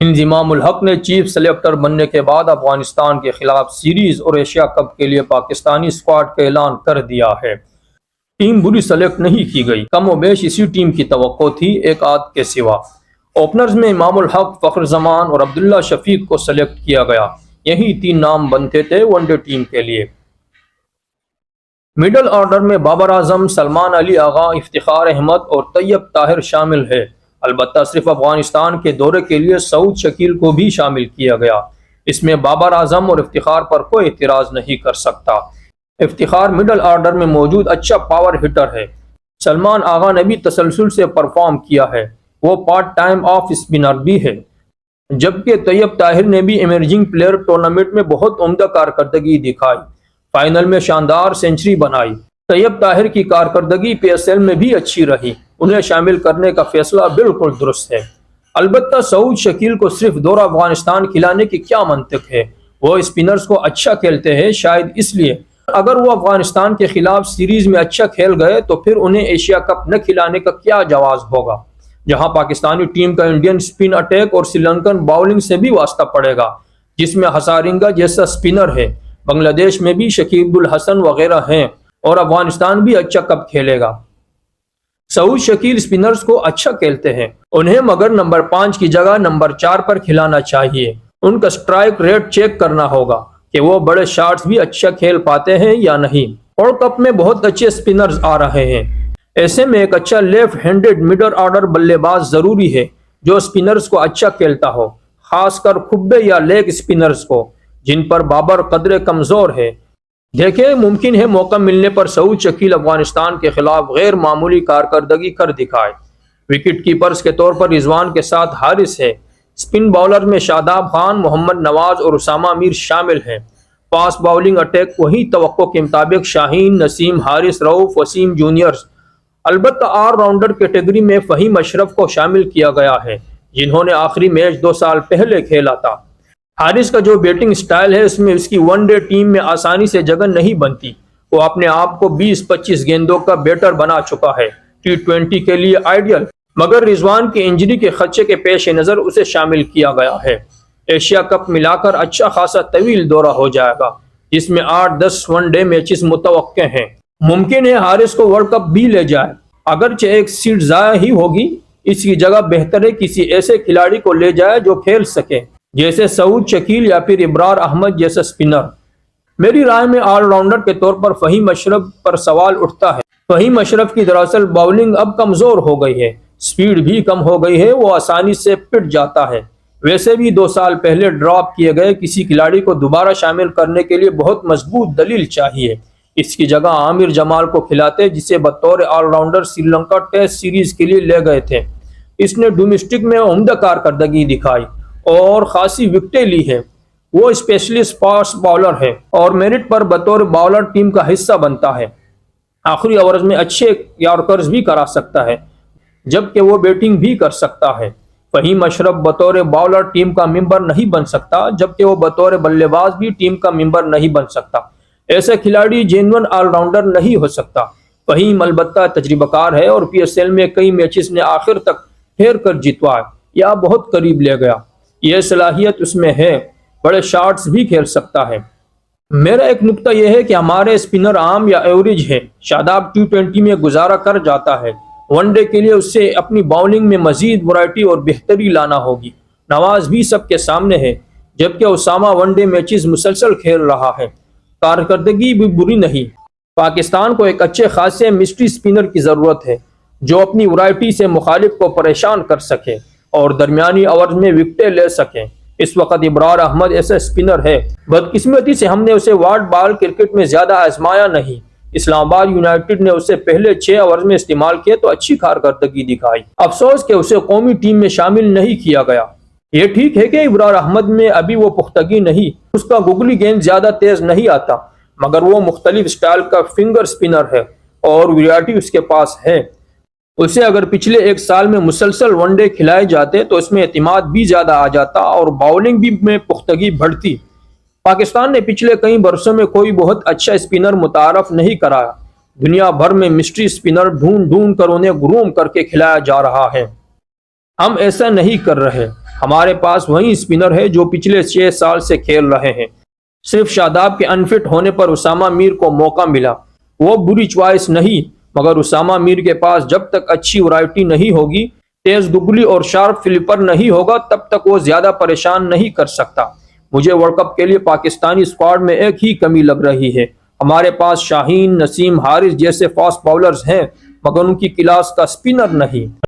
انضمام الحق نے chief selector بننے کے بعد افغانستان کے خلاف سیریز اور ایشیا کپ کے لیے پاکستانی اسکواڈ کا اعلان کر دیا ہے۔ ٹیم بری سلیکٹ نہیں کی گئی، کم و بیش اسی ٹیم کی توقع تھی، ایک آدھ کے سوا۔ اوپنرز میں امام الحق، فخر زمان اور عبداللہ شفیق کو سلیکٹ کیا گیا، یہی تین نام بنتے تھے ون ڈے ٹیم کے لیے۔ مڈل آرڈر میں بابر اعظم، سلمان علی آغا، افتخار احمد اور طیب طاہر شامل ہے۔ البتہ صرف افغانستان کے دورے کے لیے سعود شکیل کو بھی شامل کیا گیا۔ اس میں بابر اعظم اور افتخار پر کوئی اعتراض نہیں کر سکتا۔ افتخار مڈل آرڈر میں موجود اچھا پاور ہٹر ہے۔ سلمان آغا نے بھی تسلسل سے پرفارم کیا ہے، وہ پارٹ ٹائم آف اسپنر بھی ہے، جبکہ طیب طاہر نے بھی ایمرجنگ پلیئر ٹورنامنٹ میں بہت عمدہ کارکردگی دکھائی، فائنل میں شاندار سینچری بنائی۔ طیب طاہر کی کارکردگی پی ایس ایل میں بھی اچھی رہی، انہیں شامل کرنے کا فیصلہ بالکل درست ہے۔ البتہ سعود شکیل کو صرف دورہ افغانستان کھلانے کی کیا منطق ہے؟ وہ اسپنرز کو اچھا کھیلتے ہیں، شاید اس لیے۔ اگر وہ افغانستان کے خلاف سیریز میں اچھا کھیل گئے تو پھر انہیں ایشیا کپ نہ کھلانے کا کیا جواز ہوگا، جہاں پاکستانی ٹیم کا انڈین اسپن اٹیک اور سری لنکن باؤلنگ سے بھی واسطہ پڑے گا، جس میں ہسارنگا جیسا اسپنر ہے، بنگلہ دیش میں بھی شکیب الحسن وغیرہ ہیں، اور افغانستان بھی اچھا کپ کھیلے گا۔ سعود شکیل اسپنرز کو اچھا کھیلتے ہیں، انہیں مگر نمبر 5 کی جگہ نمبر 4 پر کھلانا چاہیے۔ ان کا سٹرائک ریٹ چیک کرنا ہوگا کہ وہ بڑے شاٹس بھی اچھا کھیل پاتے ہیں یا نہیں۔ ورلڈ کپ میں بہت اچھے اسپنرز آ رہے ہیں، ایسے میں ایک اچھا لیفٹ ہینڈڈ مڈل آرڈر بلے باز ضروری ہے جو اسپنرز کو اچھا کھیلتا ہو، خاص کر کھبے یا لیگ اسپنرز کو، جن پر بابر قدرے کمزور ہے۔ دیکھیں، ممکن ہے موقع ملنے پر سعود شکیل افغانستان کے خلاف غیر معمولی کارکردگی کر دکھائے۔ وکٹ کیپرز کے طور پر رضوان کے ساتھ حارث ہے، اسپن باؤلر میں شاداب خان، محمد نواز اور اسامہ میر شامل ہیں۔ فاسٹ باؤلنگ اٹیک وہی توقع کے مطابق شاہین، نسیم، حارث رؤف، وسیم جونیئرز۔ البتہ آل راؤنڈر کیٹیگری میں فہیم اشرف کو شامل کیا گیا ہے، جنہوں نے آخری میچ 2 سال پہلے کھیلا تھا۔ حارث کا جو بیٹنگ سٹائل ہے، اس میں اس کی ون ڈے ٹیم میں آسانی سے جگہ نہیں بنتی۔ وہ اپنے آپ کو 20-25 گیندوں کا بیٹر بنا چکا ہے، T20 کے لیے آئیڈیل، مگر رضوان کی انجری کے خدشے کے پیش نظر اسے شامل کیا گیا ہے۔ ایشیا کپ ملا کر اچھا خاصا طویل دورہ ہو جائے گا، جس میں 8-10 ون ڈے میچز متوقع ہیں۔ ممکن ہے حارث کو ورلڈ کپ بھی لے جائے، اگرچہ ایک سیٹ ضائع ہی ہوگی۔ اس کی جگہ بہتر ہے کسی ایسے کھلاڑی کو لے جائے جو کھیل سکے، جیسے سعود شکیل یا پھر ابرار احمد جیسا اسپنر۔ میری رائے میں آل راؤنڈر کے طور پر فہیم اشرف پر سوال اٹھتا ہے۔ فہیم اشرف کی دراصل باؤلنگ اب کمزور ہو گئی ہے، سپیڈ بھی کم ہو گئی ہے، وہ آسانی سے پٹ جاتا ہے۔ ویسے بھی 2 سال پہلے ڈراپ کیے گئے کسی کھلاڑی کو دوبارہ شامل کرنے کے لیے بہت مضبوط دلیل چاہیے۔ اس کی جگہ عامر جمال کو کھلاتے، جسے بطور all rounder Sri Lanka test series کے لیے لے گئے تھے۔ اس نے ڈومیسٹک میں عمدہ کارکردگی دکھائی اور خاصی وکٹیں لی ہیں۔ وہ اسپیشلسٹ فاسٹ باؤلر ہے اور میرٹ پر بطور باؤلر ٹیم کا حصہ بنتا ہے۔ آخری اوورز میں اچھے یارکرز بھی کرا سکتا ہے، جبکہ وہ بیٹنگ بھی کر سکتا ہے۔ فہیم اشرف بطور باؤلر ٹیم کا ممبر نہیں بن سکتا، جبکہ وہ بطور بلے باز بھی ٹیم کا ممبر نہیں بن سکتا۔ ایسا کھلاڑی جینون آل راؤنڈر نہیں ہو سکتا۔ فہیم البتہ تجربہ کار ہے اور پی ایس ایل میں کئی میچز نے آخر تک پھیر کر جتوائے یا بہت قریب لے گیا۔ یہ صلاحیت اس میں ہے، بڑے شاٹس بھی کھیل سکتا ہے۔ میرا ایک نقطہ یہ ہے کہ ہمارے اسپنر عام یا ایوریج ہے۔ شاداب T20 میں گزارا کر جاتا ہے، ون ڈے کے لیے اسے اپنی باؤلنگ میں مزید ورائٹی اور بہتری لانا ہوگی۔ نواز بھی سب کے سامنے ہے، جبکہ اسامہ ون ڈے میچز مسلسل کھیل رہا ہے، کارکردگی بھی بری نہیں۔ پاکستان کو ایک اچھے خاصے مسٹری اسپنر کی ضرورت ہے، جو اپنی ورائٹی سے مخالف کو پریشان کر سکے اور درمیانی اوورز میں وکٹیں لے سکیں۔ اس وقت ابرار احمد ایسا اسپنر ہے، بدقسمتی سے ہم نے اسے واٹ بال کرکٹ میں زیادہ آزمایا نہیں۔ اسلام آباد یونائٹڈ نے اسے پہلے 6 اوورز میں استعمال کیا تو اچھی کارکردگی دکھائی۔ افسوس کہ اسے قومی ٹیم میں شامل نہیں کیا گیا۔ یہ ٹھیک ہے کہ ابرار احمد میں ابھی وہ پختگی نہیں، اس کا گگلی گیند زیادہ تیز نہیں آتا، مگر وہ مختلف سٹائل کا فنگر اسپنر ہے اور ویرائٹی اس کے پاس ہے۔ اسے اگر پچھلے 1 سال میں مسلسل ون ڈے کھلائے جاتے تو اس میں اعتماد بھی زیادہ آ جاتا اور باؤلنگ بھی میں پختگی بڑھتی۔ پاکستان نے پچھلے کئی برسوں میں کوئی بہت اچھا اسپنر متعارف نہیں کرایا۔ دنیا بھر میں مسٹری اسپنر ڈھونڈ کر انہیں گروم کر کے کھلایا جا رہا ہے۔ ہم ایسا نہیں کر رہے، ہمارے پاس وہی اسپنر ہے جو پچھلے 6 سال سے کھیل رہے ہیں۔ صرف شاداب کے انفٹ ہونے پر اسامہ میر کو موقع ملا۔ وہ بری چوائس نہیں، مگر اسامہ میر کے پاس جب تک اچھی ورائٹی نہیں ہوگی، تیز دگلی اور شارپ فلپر نہیں ہوگا، تب تک وہ زیادہ پریشان نہیں کر سکتا۔ مجھے ورلڈ کپ کے لیے پاکستانی اسکواڈ میں ایک ہی کمی لگ رہی ہے، ہمارے پاس شاہین، نسیم، حارث جیسے فاسٹ باؤلرز ہیں، مگر ان کی کلاس کا اسپنر نہیں۔